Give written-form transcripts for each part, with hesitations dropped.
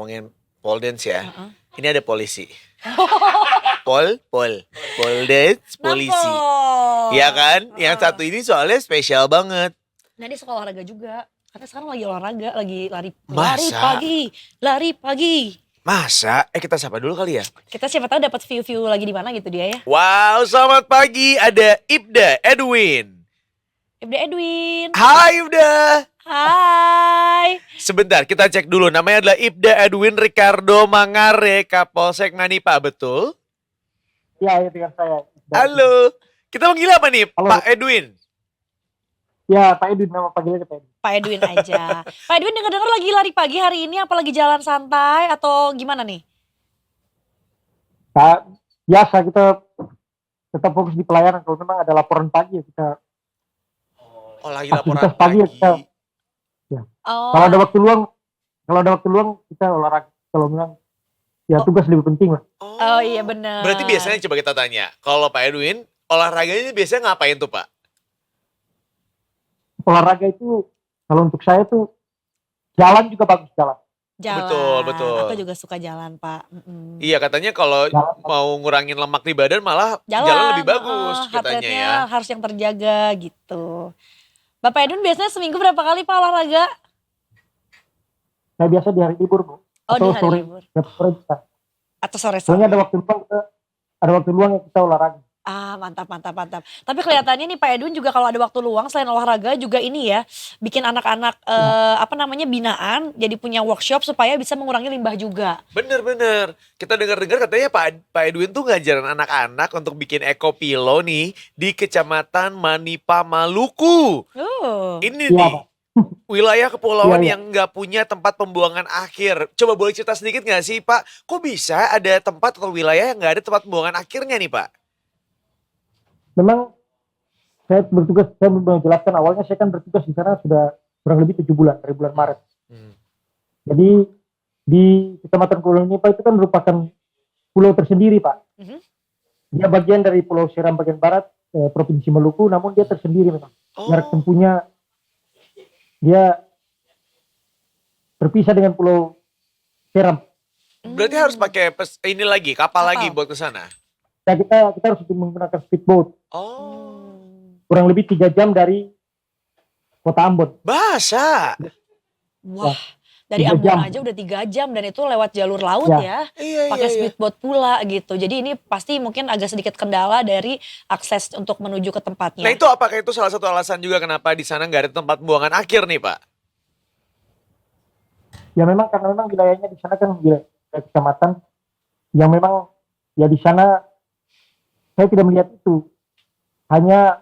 ngomongin pole dance ya. Heeh. Ini ada polisi. Pole dance, polisi. Nampol. Iya kan? Yang Heeh. satu ini soalnya spesial banget. Nah dia suka olahraga juga. Karena sekarang lagi olahraga, lagi lari Masa? lari pagi. Masa? Kita sapa dulu kali ya. Kita siapa tahu dapat view-view lagi di mana gitu dia ya. Wow, selamat pagi. Ada Ibda Edwin. Ibda Edwin. Hai Ibda. Hai. Sebentar, kita cek dulu. Namanya adalah Ibda Edwin Ricardo Mangare, Kapolsek Nanipa, betul? Ya, dengan saya. Halo. Kita manggil apa nih, Halo. Pak Edwin? Ya, Pak Edwin, nama panggilannya Pak Edwin. Pak Edwin aja. Pak Edwin dengar-dengar lagi lari pagi hari ini, apalagi jalan santai atau gimana nih? Nah, biasa kita tetap fokus di pelayanan. Kalau memang ada laporan pagi ya kita. Oh, lagi laporan Aktivitas pagi ya kita. Oh, Kalau ada waktu luang kita olahraga. Kalau memang ya tugas lebih penting lah. oh iya benar. Berarti biasanya coba kita tanya, kalau Pak Edwin, olahraganya biasanya ngapain tuh Pak? Olahraga itu kalau untuk saya tuh jalan juga bagus jalan. Jalan. Betul. Aku juga suka jalan, Pak. Mm-mm. Iya, katanya kalau Jalan. mau ngurangin lemak di badan malah jalan lebih bagus heart katanya rate-nya ya. harus yang terjaga gitu. Bapak Edwin biasanya seminggu berapa kali Pak olahraga? Saya biasa di hari libur, Bu. Oh di Atau hari sore. libur. Sore bisa. Atau sore-sore? Soalnya ada waktu luang ya kita olahraga. Ah mantap. Tapi kelihatannya nih Pak Edwin juga kalau ada waktu luang selain olahraga juga ini ya. Bikin anak-anak binaan jadi punya workshop supaya bisa mengurangi limbah juga. Bener. Kita dengar-dengar katanya Pak Edwin tuh ngajarin anak-anak untuk bikin ekopilo nih di Kecamatan Manipa, Maluku. Oh. Ini Iya, nih Pak. wilayah kepulauan Iya. yang nggak punya tempat pembuangan akhir. Coba boleh cerita sedikit nggak sih Pak? Kok bisa ada tempat atau wilayah yang nggak ada tempat pembuangan akhirnya nih Pak? Memang saya menjelaskan awalnya saya kan bertugas di sana sudah kurang lebih 7 bulan dari bulan Maret. Jadi di Kecamatan Kepulauan Nipa itu kan merupakan pulau tersendiri Pak. Mhm. Dia bagian dari Pulau Seram bagian barat Provinsi Maluku, namun dia tersendiri memang. Jarak tempuhnya dia berpisah dengan Pulau Seram. Berarti harus pakai ini lagi, kapal lagi buat ke sana. Ya kita harus menggunakan speedboat. Oh. Kurang lebih 3 jam dari Kota Ambon. Bahasa. Wah, dari 3 Ambon jam. aja udah 3 jam dan itu lewat jalur laut ya. Iya. Pakai speedboat pula gitu. Jadi ini pasti mungkin agak sedikit kendala dari akses untuk menuju ke tempatnya. Nah itu apakah itu salah satu alasan juga kenapa di sana nggak ada tempat pembuangan akhir nih Pak? Ya memang karena memang wilayahnya di sana kan wilayah kecamatan yang memang ya di sana saya tidak melihat itu. Hanya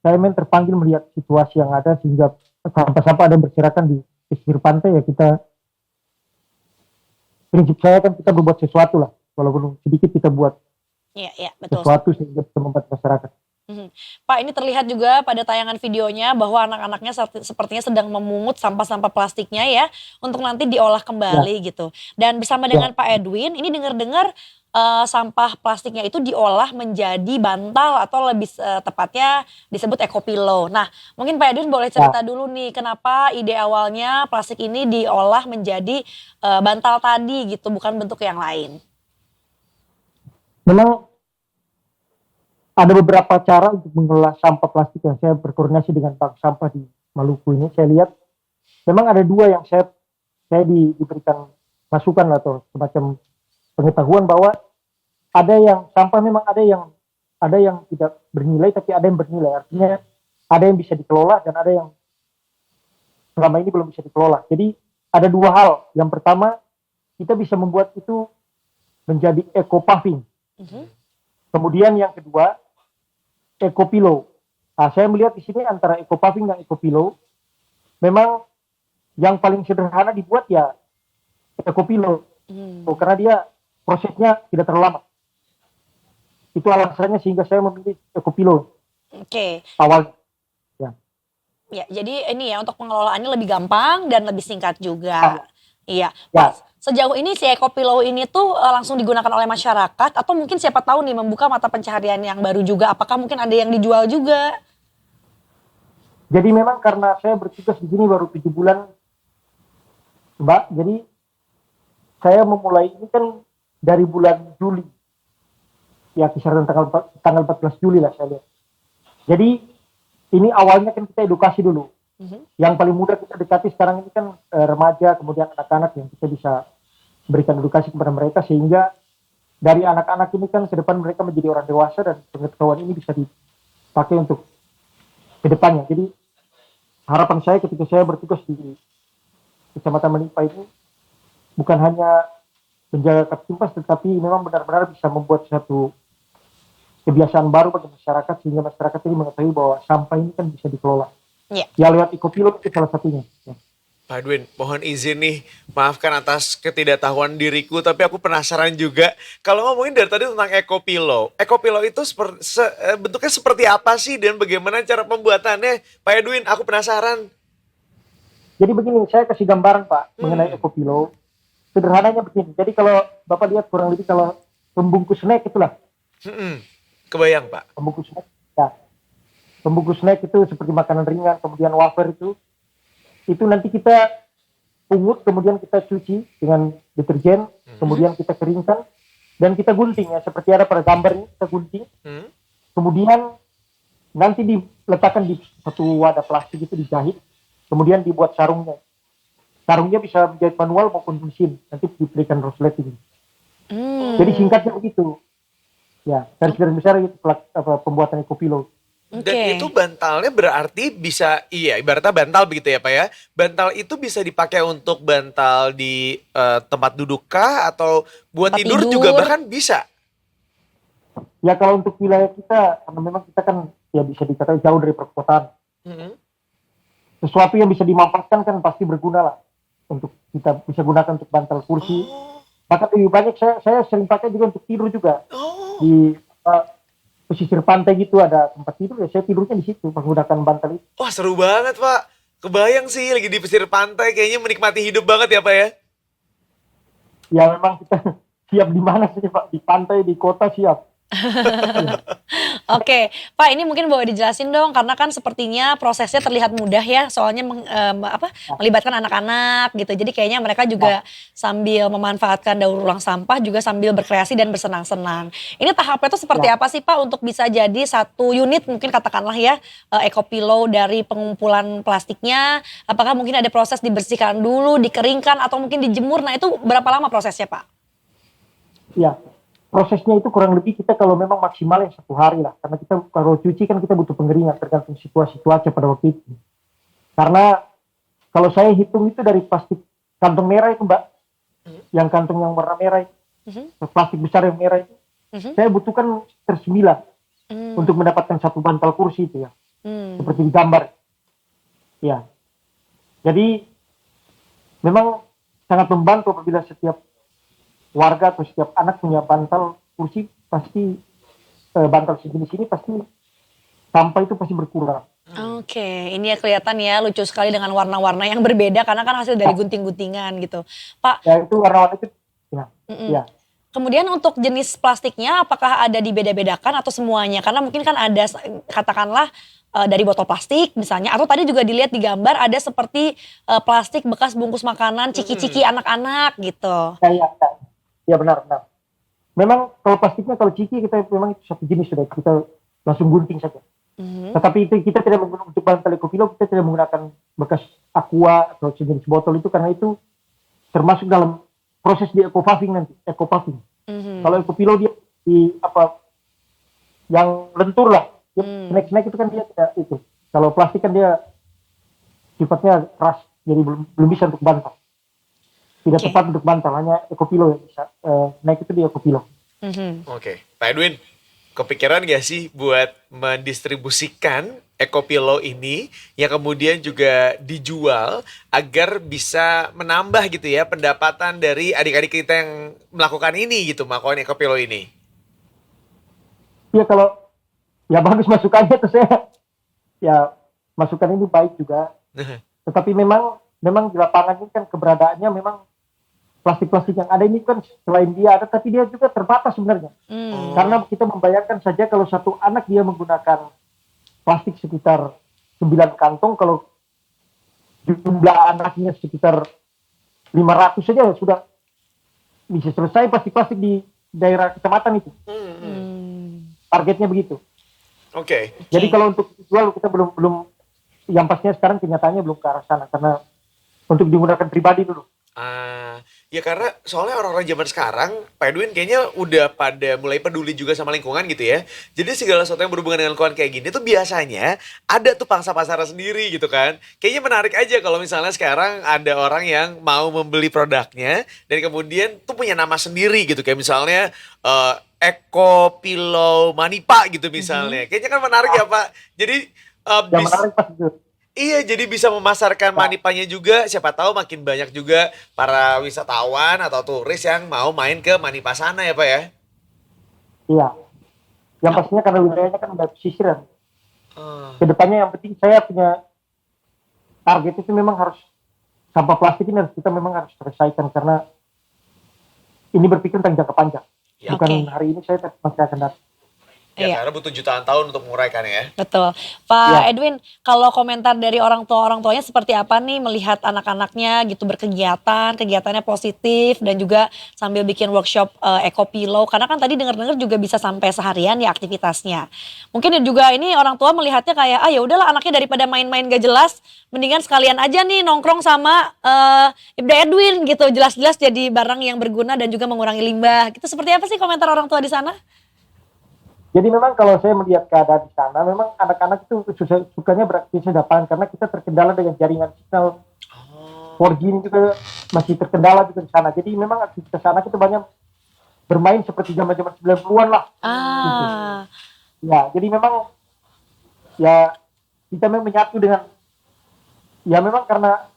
saya memang terpanggil melihat situasi yang ada sehingga sampah-sampah ada yang berserakan di pesisir pantai ya kita. Prinsip saya kan kita berbuat sesuatu lah. Walaupun sedikit kita buat Iya, betul. sesuatu sehingga bisa membantu masyarakat. Pak, ini terlihat juga pada tayangan videonya bahwa anak-anaknya sepertinya sedang memungut sampah-sampah plastiknya ya untuk nanti diolah kembali gitu. Dan bersama dengan Pak Edwin, ini dengar-dengar sampah plastiknya itu diolah menjadi bantal atau lebih tepatnya disebut ekopilo. Nah, mungkin Pak Edwin boleh cerita dulu nih kenapa ide awalnya plastik ini diolah menjadi bantal tadi gitu, bukan bentuk yang lain. Memang ada beberapa cara untuk mengelola sampah plastik yang saya berkoordinasi dengan bank sampah di Maluku ini. Saya lihat memang ada 2 yang saya diberikan masukan atau semacam pengetahuan bahwa ada yang sampah memang ada yang tidak bernilai tapi ada yang bernilai. Artinya ada yang bisa dikelola dan ada yang selama ini belum bisa dikelola. Jadi ada 2 hal. Yang pertama kita bisa membuat itu menjadi eco paving. Kemudian yang kedua ekopilo. Nah, saya melihat di sini antara ekopaving dan ekopilo, memang yang paling sederhana dibuat ya ekopilo. Karena dia prosesnya tidak terlalu lama. Itu alasannya sehingga saya memilih ekopilo. Oke. Awal. Ya, jadi ini ya untuk pengelolaannya lebih gampang dan lebih singkat juga. Iya. Ya. Pak, sejauh ini si ekopilo ini tuh langsung digunakan oleh masyarakat atau mungkin siapa tahu nih membuka mata pencaharian yang baru juga. Apakah mungkin ada yang dijual juga? Jadi memang karena saya bertugas di sini baru 7 bulan, Mbak. Jadi saya memulai ini kan dari bulan Juli. Ya kisaran tanggal 14 Juli lah saya lihat. Jadi ini awalnya kan kita edukasi dulu. Yang paling mudah kita dekati sekarang ini kan remaja, kemudian anak-anak yang kita bisa berikan edukasi kepada mereka sehingga dari anak-anak ini kan ke depan mereka menjadi orang dewasa dan pengetahuan ini bisa dipakai untuk ke depannya. Jadi harapan saya ketika saya bertugas di Kecamatan Manipa ini bukan hanya menjaga Kaptimpas tetapi memang benar-benar bisa membuat satu kebiasaan baru bagi masyarakat sehingga masyarakat ini mengetahui bahwa sampah ini kan bisa dikelola. Iya. Ya lewat ekopilot itu salah satunya. Ya. Pak Edwin, mohon izin nih, maafkan atas ketidaktahuan diriku, tapi aku penasaran juga. Kalau ngomongin dari tadi tentang Ekopilo itu bentuknya seperti apa sih dan bagaimana cara pembuatannya? Pak Edwin, aku penasaran. Jadi begini, saya kasih gambaran Pak mengenai ekopilo. Sederhananya begini, jadi kalau Bapak lihat kurang lebih kalau pembungkus snack itulah. Kebayang Pak. Pembungkus snack, ya. Pembungkus snack itu seperti makanan ringan, kemudian wafer itu nanti kita pungut, kemudian kita cuci dengan deterjen, kemudian kita keringkan, dan kita gunting ya, seperti ada pada gambar ini, kita gunting, kemudian nanti diletakkan di satu wadah plastik itu dijahit, kemudian dibuat sarungnya. Sarungnya bisa menjahit manual maupun mesin, nanti diberikan resleting. Jadi singkatnya begitu. Ya, garis-garis besar itu pembuatan ekopilo. Dan itu bantalnya berarti bisa, ibaratnya bantal begitu ya Pak ya. Bantal itu bisa dipakai untuk bantal di tempat duduk kah atau buat Tempat tidur tidur. juga bahkan bisa. Ya kalau untuk wilayah kita, karena memang kita kan ya bisa dikatakan jauh dari perkotaan. Sesuatu yang bisa dimanfaatkan kan pasti berguna lah. Untuk kita bisa gunakan untuk bantal kursi. Bahkan lebih banyak saya sering pakai juga untuk tidur juga. Di pesisir pantai gitu ada tempat tidur ya saya tidurnya di situ menggunakan bantal itu. Wah seru banget Pak. Kebayang sih lagi di pesisir pantai kayaknya menikmati hidup banget ya Pak ya. Ya memang kita siap di mana sih Pak, di pantai, di kota siap. Oke, Pak ini mungkin boleh dijelasin dong karena kan sepertinya prosesnya terlihat mudah ya soalnya melibatkan anak-anak gitu. Jadi kayaknya mereka juga sambil memanfaatkan daur ulang sampah juga sambil berkreasi dan bersenang-senang. Ini tahapnya itu seperti apa sih Pak untuk bisa jadi satu unit mungkin katakanlah ya ekopilo dari pengumpulan plastiknya. Apakah mungkin ada proses dibersihkan dulu, dikeringkan atau mungkin dijemur? Nah itu berapa lama prosesnya Pak? Ya. Prosesnya itu kurang lebih kita kalau memang maksimal ya 1 hari lah. Karena kita kalau cuci kan kita butuh pengeringan tergantung situasi cuaca pada waktu itu. Karena kalau saya hitung itu dari plastik kantong merah itu Mbak, yang kantong yang warna merah itu, plastik besar yang merah itu, saya butuhkan sekitar 9 untuk mendapatkan satu bantal kursi itu ya. Seperti di gambar. Ya. Jadi memang sangat membantu apabila setiap warga atau setiap anak punya bantal kursi pasti bantal sejenis ini pasti sampah itu pasti berkurang. Oke, ini ya kelihatan ya lucu sekali dengan warna-warna yang berbeda karena kan hasil dari gunting-guntingan gitu. Pak, Ya itu warna-warna itu ya. kemudian untuk jenis plastiknya apakah ada dibeda-bedakan atau semuanya? Karena mungkin kan ada katakanlah dari botol plastik misalnya atau tadi juga dilihat di gambar ada seperti plastik bekas bungkus makanan ciki-ciki anak-anak gitu. Ya benar. Memang kalau plastiknya kalau ciki kita memang itu satu jenis sudah kita langsung gunting saja. Tetapi itu kita tidak menggunakan untuk bantal ekopilo kita tidak menggunakan bekas aqua atau sejenis botol itu karena itu termasuk dalam proses di eco-puffing nanti eco-puffing. Kalau ekopilo dia di yang lentur lah. Snack itu kan dia tidak itu. Kalau plastik kan dia sifatnya keras jadi belum bisa untuk bantal. Tidak tepat untuk bantal, hanya ekopilo yang bisa naik itu di ekopilo. Oke, Pak Edwin, kepikiran gak sih buat mendistribusikan ekopilo ini yang kemudian juga dijual agar bisa menambah gitu ya pendapatan dari adik-adik kita yang melakukan ini gitu, melakukan ekopilo ini? Ya kalau ya bagus masukannya tuh saya ya masukan ini baik juga. Tetapi memang di lapangan ini kan keberadaannya memang plastik-plastik yang ada ini kan selain dia ada tapi dia juga terbatas sebenarnya. Karena kita membayangkan saja kalau satu anak dia menggunakan plastik sekitar 9 kantong, kalau jumlah anaknya sekitar 500 saja sudah bisa selesai plastik-plastik di daerah kecamatan itu. Targetnya begitu. Oke. Jadi kalau untuk jual kita belum yang pastinya sekarang kenyataannya belum ke arah sana karena untuk digunakan pribadi dulu. Ya karena soalnya orang-orang zaman sekarang, Pak Edwin kayaknya udah pada mulai peduli juga sama lingkungan gitu ya. Jadi segala sesuatu yang berhubungan dengan lingkungan kayak gini tuh biasanya ada tuh pangsa pasar sendiri gitu kan. Kayaknya menarik aja kalau misalnya sekarang ada orang yang mau membeli produknya dan kemudian tuh punya nama sendiri gitu. Kayak misalnya Eko Pillow Manipa gitu misalnya. Kayaknya kan menarik ya Pak. Jadi Yang menarik pas itu. iya, jadi bisa memasarkan Manipanya juga. Siapa tahu makin banyak juga para wisatawan atau turis yang mau main ke Manipa sana ya Pak ya. Iya. Yang pastinya karena wilayahnya kan udah pesisiran. Oh, Kedepannya yang penting saya punya target itu memang harus sampah plastik ini kita memang harus selesaikan karena ini berpikir tentang jangka panjang. Ya. Bukan Oke. hari ini saya masih akan datang. Ya Iya. karena butuh jutaan tahun untuk menguraikan ya. Betul. Pak Ya. Edwin, kalau komentar dari orang tuanya seperti apa nih melihat anak-anaknya gitu berkegiatan, kegiatannya positif dan juga sambil bikin workshop Eco Pillow karena kan tadi dengar-dengar juga bisa sampai seharian ya aktivitasnya. Mungkin juga ini orang tua melihatnya kayak ya udahlah anaknya daripada main-main gak jelas, mendingan sekalian aja nih nongkrong sama Ibda Edwin gitu, jelas-jelas jadi barang yang berguna dan juga mengurangi limbah. Gitu seperti apa sih komentar orang tua di sana? Jadi memang kalau saya melihat keadaan di sana, memang anak-anak itu sukanya beraktivitas di lapangan karena kita terkendala dengan jaringan sinyal Oh. 4G ini juga masih terkendala juga di sana. Jadi memang aktivitas anak itu banyak bermain seperti zaman-zaman 90-an lah. Ah, Ya, jadi memang ya kita memang menyatu dengan ya memang karena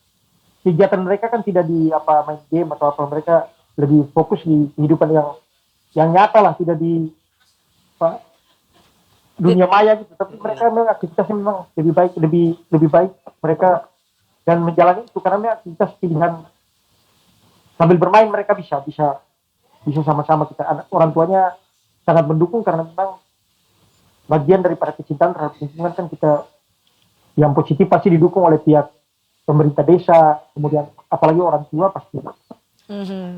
kegiatan mereka kan tidak di main game atau apa, mereka lebih fokus di kehidupan yang nyata lah, tidak di dunia maya gitu. Tapi mereka memang aktivitasnya memang lebih baik mereka dan menjalani itu karena memang aktivitas pilihan sambil bermain mereka bisa sama-sama kita orang tuanya sangat mendukung karena memang bagian daripada kecintaan terhadap lingkungan kan kita yang positif pasti didukung oleh pihak pemerintah desa, kemudian apalagi orang tua pasti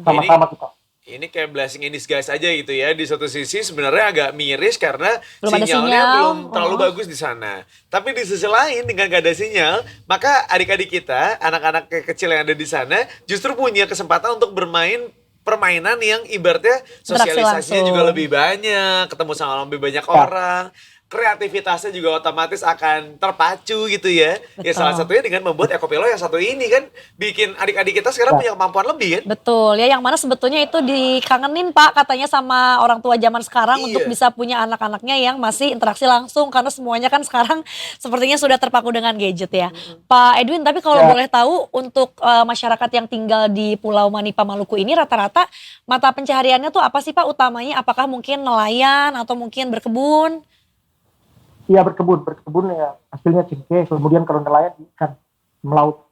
sama-sama kita. Ini kayak blessing in disguise aja gitu ya. Di satu sisi sebenarnya agak miris karena Belum ada sinyalnya sinyal. belum terlalu Oh. bagus di sana. Tapi di sisi lain dengan gak ada sinyal, maka adik-adik kita, anak-anak kecil yang ada di sana justru punya kesempatan untuk bermain permainan yang ibaratnya sosialisasinya langsung. juga lebih banyak, ketemu sama lebih banyak orang. Kreativitasnya juga otomatis akan terpacu gitu ya. Ya salah Betul. satunya dengan membuat Ekopilo yang satu ini kan bikin adik-adik kita sekarang punya kemampuan lebih kan. Betul, ya yang mana sebetulnya itu dikangenin Pak katanya sama orang tua zaman sekarang untuk Iya. bisa punya anak-anaknya yang masih interaksi langsung karena semuanya kan sekarang sepertinya sudah terpaku dengan gadget ya. Pak Edwin, tapi kalau Ya. boleh tahu untuk masyarakat yang tinggal di Pulau Manipa Maluku ini rata-rata mata pencahariannya tuh apa sih Pak utamanya? Apakah mungkin nelayan atau mungkin berkebun? Iya berkebun ya hasilnya cengkeh, kemudian kalau nelayan ikan melaut.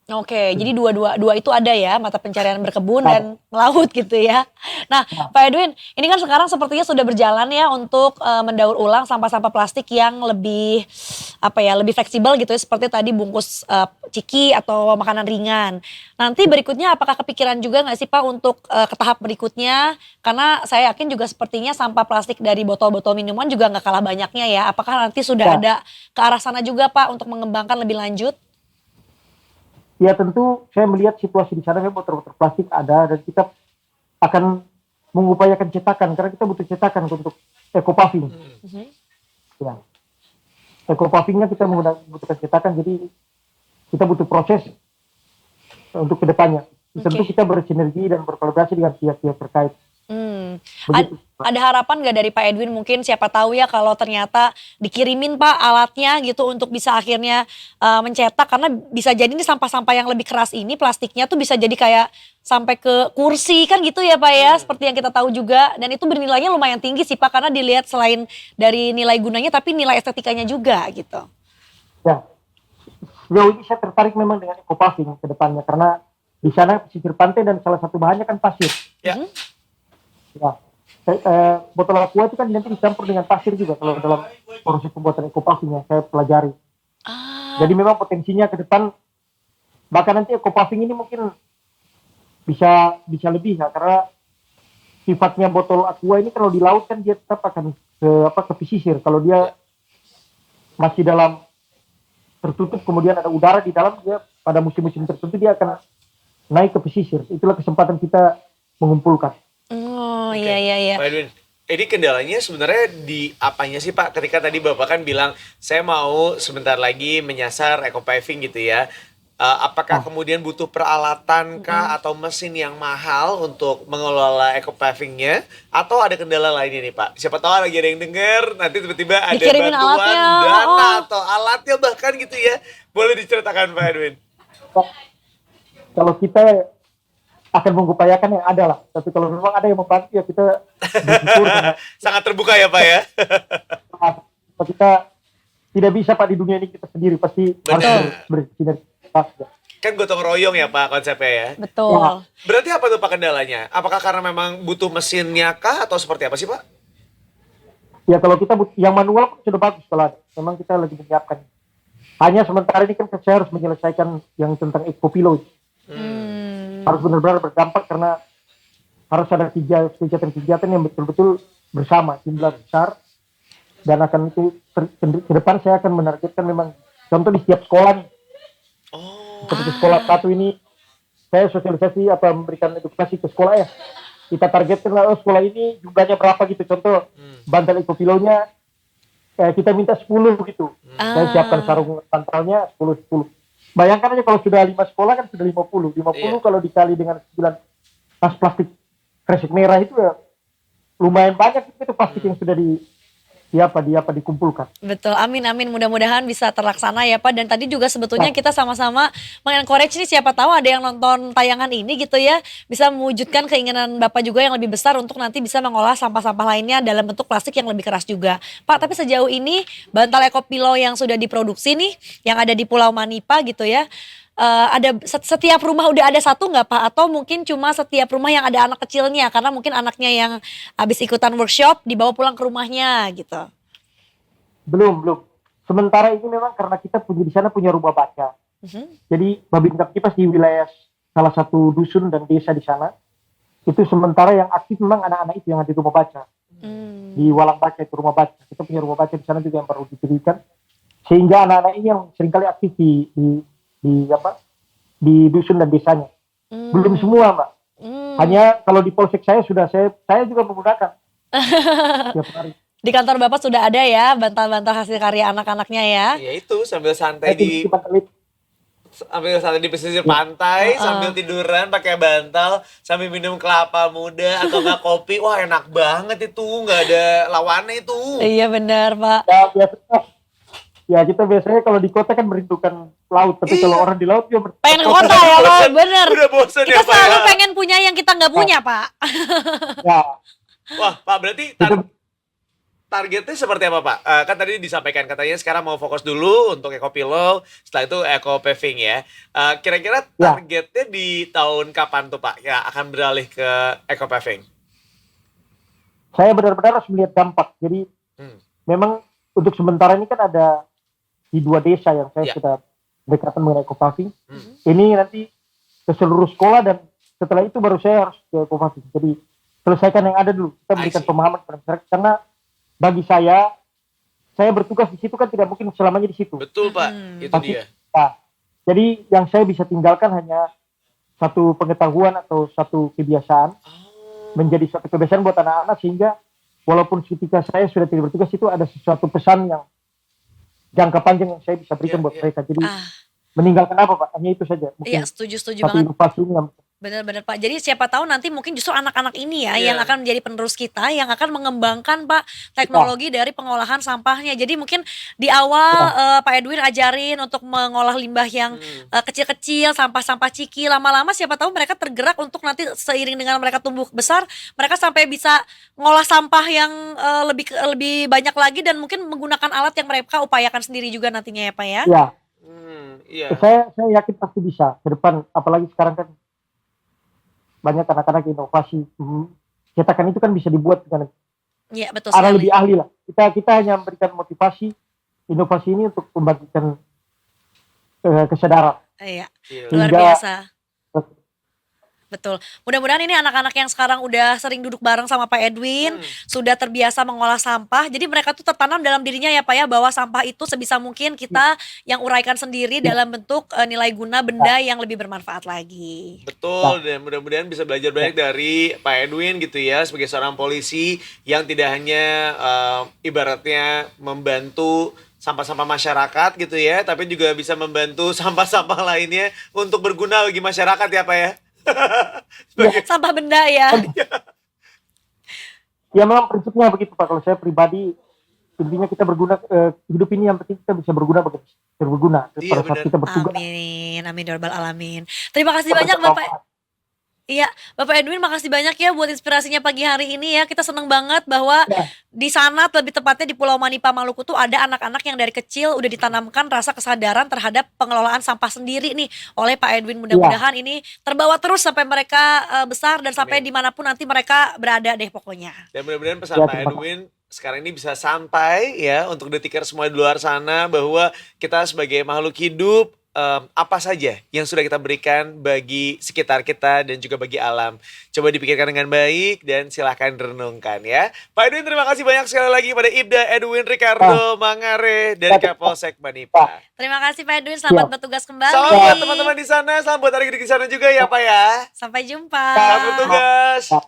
Oke, jadi dua itu ada ya, mata pencarian berkebun dan melaut gitu ya. Nah, Pak Edwin, ini kan sekarang sepertinya sudah berjalan ya untuk mendaur ulang sampah-sampah plastik yang lebih lebih fleksibel gitu ya, seperti tadi bungkus ciki atau makanan ringan. Nanti berikutnya apakah kepikiran juga nggak sih Pak untuk ke tahap berikutnya? Karena saya yakin juga sepertinya sampah plastik dari botol-botol minuman juga nggak kalah banyaknya ya. Apakah nanti sudah ada ke arah sana juga Pak untuk mengembangkan lebih lanjut? Ya tentu saya melihat situasi di sana memang botol-botol plastik ada dan kita akan mengupayakan cetakan karena kita butuh cetakan untuk eco-paving. Ya. Eco-pavingnya kita membutuhkan cetakan, jadi kita butuh proses untuk kedepannya. Tentu kita bersinergi dan berkolaborasi dengan pihak-pihak terkait. Begitu. Ada harapan gak dari Pak Edwin mungkin siapa tahu ya kalau ternyata dikirimin Pak alatnya gitu untuk bisa akhirnya mencetak karena bisa jadi ini sampah-sampah yang lebih keras ini plastiknya tuh bisa jadi kayak sampai ke kursi kan gitu ya Pak ya seperti yang kita tahu juga dan itu bernilainya lumayan tinggi sih Pak karena dilihat selain dari nilai gunanya tapi nilai estetikanya juga gitu. Ya, sejauh ini saya tertarik memang dengan eco-paving ke depannya karena di sana pesisir pantai dan salah satu bahannya kan pasir. Ya. Ya. Botol aqua itu kan nanti dicampur dengan pasir juga kalau dalam proses pembuatan eco-paving yang saya pelajari. Jadi memang potensinya ke depan bahkan nanti eco-paving ini mungkin bisa lebih ya karena sifatnya botol aqua ini kalau di laut kan dia tetap akan ke pesisir. Kalau dia masih dalam tertutup kemudian ada udara di dalam, dia pada musim-musim tertentu dia akan naik ke pesisir. Itulah kesempatan kita mengumpulkan. Oh, Oke. iya. Pak Edwin, ini kendalanya sebenarnya di apanya sih Pak? Ketika tadi Bapak kan bilang saya mau sebentar lagi menyasar eco paving gitu ya. Apakah kemudian butuh peralatan kah atau mesin yang mahal untuk mengelola eco pavingnya, atau ada kendala lainnya nih Pak? Siapa tahu lagi ada yang denger, nanti tiba-tiba ada Dikirimin bantuan alatnya, dana oh. atau alatnya bahkan gitu ya. Boleh diceritakan Pak Edwin? Kalau kita akan mengupayakan yang ada lah. Tapi kalau memang ada yang membantu ya kita bersyukur karena Sangat terbuka ya Pak ya? kita tidak bisa Pak di dunia ini kita sendiri, pasti Benar. harus bersinergi. Kan gotong royong ya Pak konsepnya ya? Betul. Ya. Berarti apa tuh Pak kendalanya? Apakah karena memang butuh mesinnya kah atau seperti apa sih Pak? Ya kalau kita yang manual pun sudah bagus kalau ada. Memang kita lagi menyiapkan. Hanya sementara ini kan saya harus menyelesaikan yang tentang ekopilo. Harus benar-benar berdampak karena harus ada kegiatan-kegiatan yang betul-betul bersama, jumlah besar. Dan akan itu ke depan saya akan menargetkan memang contoh di setiap sekolah nih. Seperti sekolah satu ini saya sosialisasi memberikan edukasi ke sekolah ya. Kita targetkan lah sekolah ini jumlahnya berapa gitu. Contoh bantal ekopilonya kita minta 10 gitu. Saya siapkan sarung bantalnya 10. Bayangkan aja kalau sudah 5 sekolah kan sudah 50. 50 kalau dikali dengan 9 tas plastik kresek merah itu ya lumayan banyak itu plastik yang sudah dikumpulkan. Betul, amin mudah-mudahan bisa terlaksana ya Pak. Dan tadi juga sebetulnya kita sama-sama mengencourage nih, siapa tahu ada yang nonton tayangan ini gitu ya, bisa mewujudkan keinginan Bapak juga yang lebih besar untuk nanti bisa mengolah sampah-sampah lainnya dalam bentuk plastik yang lebih keras juga. Pak, tapi sejauh ini bantal ekopilo yang sudah diproduksi nih, yang ada di Pulau Manipa gitu ya, ada setiap rumah udah ada satu nggak Pak? Atau mungkin cuma setiap rumah yang ada anak kecilnya, karena mungkin anaknya yang habis ikutan workshop dibawa pulang ke rumahnya gitu? Belum. Sementara ini memang karena kita di sana punya rumah baca. Jadi Babin Kaptipas di wilayah salah satu dusun dan desa di sana, itu sementara yang aktif memang anak-anak itu yang ada di rumah baca. Di Walang Baca itu rumah baca. Kita punya rumah baca di sana juga yang baru didirikan. Sehingga anak-anak ini yang seringkali aktif di dusun dan desanya. Belum semua Mbak. Hanya kalau di polsek saya juga menggunakan tiap hari. Di kantor Bapak sudah ada ya bantal-bantal hasil karya anak-anaknya ya? Ya itu sambil santai di pesisir pantai, sambil tiduran pakai bantal, sambil minum kelapa muda atau enggak kopi. Wah, enak banget itu, nggak ada lawannya itu. Iya benar Pak. Ya kita biasanya kalau di kota kan merindukan laut, tapi kalau orang di laut dia Pengen ke kota ya Pak, bener. Udah bosan Kita ya Pak selalu ya? pengen punya yang kita nggak punya Pak. Ya, Wah Pak, berarti targetnya seperti apa Pak? Kan tadi disampaikan katanya sekarang mau fokus dulu untuk ekopilo, setelah itu eco paving ya. Kira-kira targetnya di tahun kapan tuh Pak ya akan beralih ke eco paving? saya benar-benar harus melihat dampak. Jadi memang untuk sementara ini kan ada di 2 desa yang saya sudah dekatan mengenai eco paving. Ini nanti ke seluruh sekolah dan setelah itu baru saya harus ke eco paving. Jadi selesaikan yang ada dulu. Kita berikan pemahaman kepada masyarakat karena bagi saya bertugas di situ kan tidak mungkin selamanya di situ. Betul Pak, itu dia. Nah, jadi yang saya bisa tinggalkan hanya satu pengetahuan atau satu kebiasaan, menjadi satu kebiasaan buat anak-anak sehingga walaupun ketika saya sudah tidak bertugas itu ada sesuatu pesan yang jangka panjang yang saya bisa berikan buat mereka. Jadi meninggalkan apa Pak? Hanya itu saja. Iya setuju satu banget. inovasi ini yang Benar-benar Pak. Jadi siapa tahu nanti mungkin justru anak-anak ini ya yang akan menjadi penerus kita, yang akan mengembangkan Pak teknologi dari pengolahan sampahnya. Jadi mungkin di awal Pak Edwin ajarin untuk mengolah limbah yang kecil-kecil, sampah-sampah ciki. Lama-lama siapa tahu mereka tergerak untuk nanti seiring dengan mereka tumbuh besar, mereka sampai bisa ngolah sampah yang lebih banyak lagi dan mungkin menggunakan alat yang mereka upayakan sendiri juga nantinya ya Pak ya. Ya. Saya yakin pasti bisa ke depan, apalagi sekarang kan banyak anak-anak inovasi. Cetakan itu kan bisa dibuat dengan betul arah sekali. lebih ahli lah. Kita hanya memberikan motivasi inovasi ini untuk membagikan kesadaran. Iya, luar biasa. Betul. Mudah-mudahan ini anak-anak yang sekarang udah sering duduk bareng sama Pak Edwin, sudah terbiasa mengolah sampah. Jadi mereka tuh tertanam dalam dirinya ya Pak ya, bahwa sampah itu sebisa mungkin kita yang uraikan sendiri dalam bentuk nilai guna benda yang lebih bermanfaat lagi. Betul, dan mudah-mudahan bisa belajar banyak dari Pak Edwin gitu ya, sebagai seorang polisi yang tidak hanya ibaratnya membantu sampah-sampah masyarakat gitu ya, tapi juga bisa membantu sampah-sampah lainnya untuk berguna bagi masyarakat ya Pak ya. Sebagai Sampah benda ya. Ya memang prinsipnya begitu Pak. Kalau saya pribadi intinya kita berguna, hidup ini yang penting kita bisa berguna pada Iya, pada saat benar. kita bertugas. Amin, amin ya rabbal alamin. Terima kasih Kita banyak bisa Bapak. Iya, Bapak Edwin makasih banyak ya buat inspirasinya pagi hari ini ya. Kita seneng banget bahwa Ya. di sana, lebih tepatnya di Pulau Manipa Maluku tuh ada anak-anak yang dari kecil udah ditanamkan rasa kesadaran terhadap pengelolaan sampah sendiri nih oleh Pak Edwin. Mudah-mudahan ini terbawa terus sampai mereka besar dan sampai dimanapun nanti mereka berada deh pokoknya. Dan mudah-mudahan pesan Ya, Pak terima Edwin sekarang ini bisa sampai ya untuk detiker semua di luar sana, bahwa kita sebagai makhluk hidup apa saja yang sudah kita berikan bagi sekitar kita dan juga bagi alam. Coba dipikirkan dengan baik dan silahkan renungkan ya. Pak Edwin, terima kasih banyak sekali lagi pada Ibda Edwin Ricardo Mangare dari Kapolsek Manipa. Terima kasih Pak Edwin, selamat bertugas kembali. Salam buat teman-teman di sana, salam buat adik-adik di sana juga ya Pak ya. Sampai jumpa. Selamat bertugas. Ya.